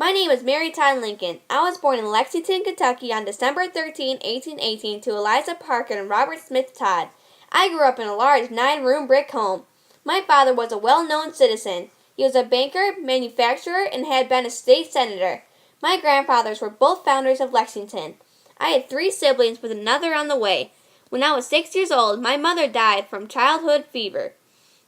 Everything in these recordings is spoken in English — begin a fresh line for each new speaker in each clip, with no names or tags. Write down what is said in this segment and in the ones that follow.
My name is Mary Todd Lincoln. I was born in Lexington, Kentucky on December 13, 1818 to Eliza Parker and Robert Smith Todd. I grew up in a large 9-room brick home. My father was a well-known citizen. He was a banker, manufacturer, and had been a state senator. My grandfathers were both founders of Lexington. I had 3 siblings with another on the way. When I was 6 years old, my mother died from childhood fever.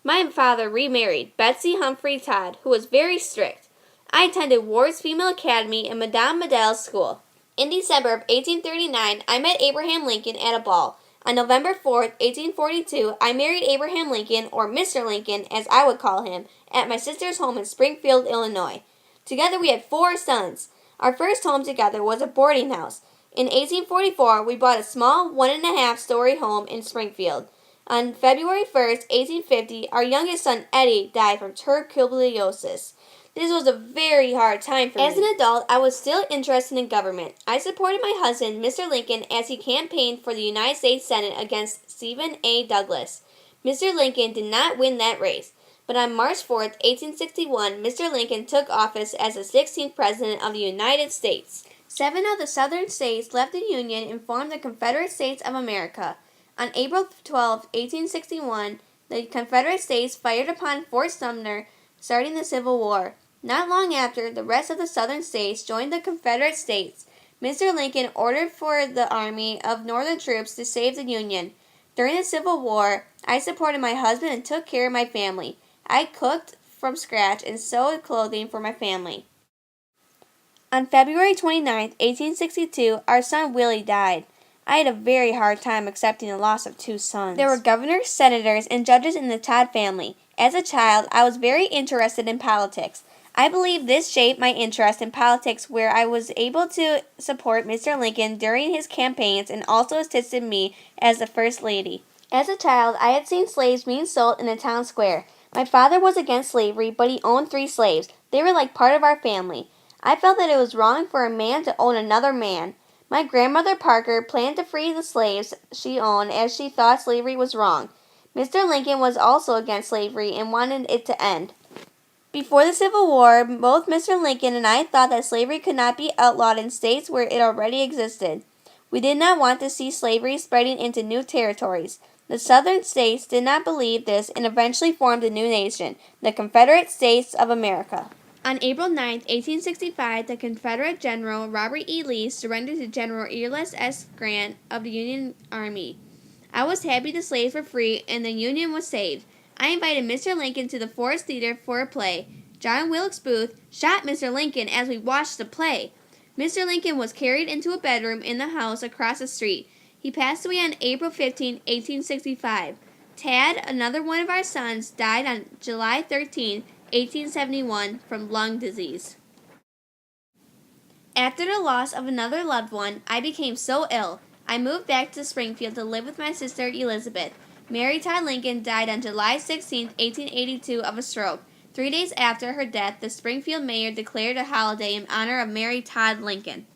My father remarried Betsy Humphrey Todd, who was very strict. I attended Ward's Female Academy and Madame Medel's school. In December of 1839, I met Abraham Lincoln at a ball. On November 4, 1842, I married Abraham Lincoln, or Mr. Lincoln, as I would call him, at my sister's home in Springfield, Illinois. Together we had 4 sons. Our first home together was a boarding house. In 1844, we bought a small 1.5-story home in Springfield. On February 1, 1850, our youngest son, Eddie, died from tuberculosis. This was a very hard time for me. As an adult, I was still interested in government. I supported my husband, Mr. Lincoln, as he campaigned for the United States Senate against Stephen A. Douglas. Mr. Lincoln did not win that race, but on March 4, 1861, Mr. Lincoln took office as the 16th President of the United States. 7 of the southern states left the Union and formed the Confederate States of America. On April 12, 1861, the Confederate States fired upon Fort Sumter, starting the Civil War. Not long after, the rest of the southern states joined the Confederate States. Mr. Lincoln ordered for the army of northern troops to save the Union. During the Civil War, I supported my husband and took care of my family. I cooked from scratch and sewed clothing for my family. On February 29, 1862, our son Willie died. I had a very hard time accepting the loss of 2 sons. There were governors, senators, and judges in the Todd family. As a child, I was very interested in politics. I believe this shaped my interest in politics, where I was able to support Mr. Lincoln during his campaigns and also assisted me as the First Lady. As a child, I had seen slaves being sold in the town square. My father was against slavery, but he owned 3 slaves. They were like part of our family. I felt that it was wrong for a man to own another man. My grandmother Parker planned to free the slaves she owned, as she thought slavery was wrong. Mr. Lincoln was also against slavery and wanted it to end. Before the Civil War, both Mr. Lincoln and I thought that slavery could not be outlawed in states where it already existed. We did not want to see slavery spreading into new territories. The southern states did not believe this and eventually formed a new nation, the Confederate States of America. On April 9, 1865, the Confederate General Robert E. Lee surrendered to General Ulysses S. Grant of the Union Army. I was happy the slaves were free and the Union was saved. I invited Mr. Lincoln to the Forest Theater for a play. John Wilkes Booth shot Mr. Lincoln as we watched the play. Mr. Lincoln was carried into a bedroom in the house across the street. He passed away on April 15, 1865. Tad, another one of our sons, died on July 13, 1871, from lung disease. After the loss of another loved one, I became so ill. I moved back to Springfield to live with my sister Elizabeth. Mary Todd Lincoln died on July 16, 1882, of a stroke. 3 days after her death, the Springfield mayor declared a holiday in honor of Mary Todd Lincoln.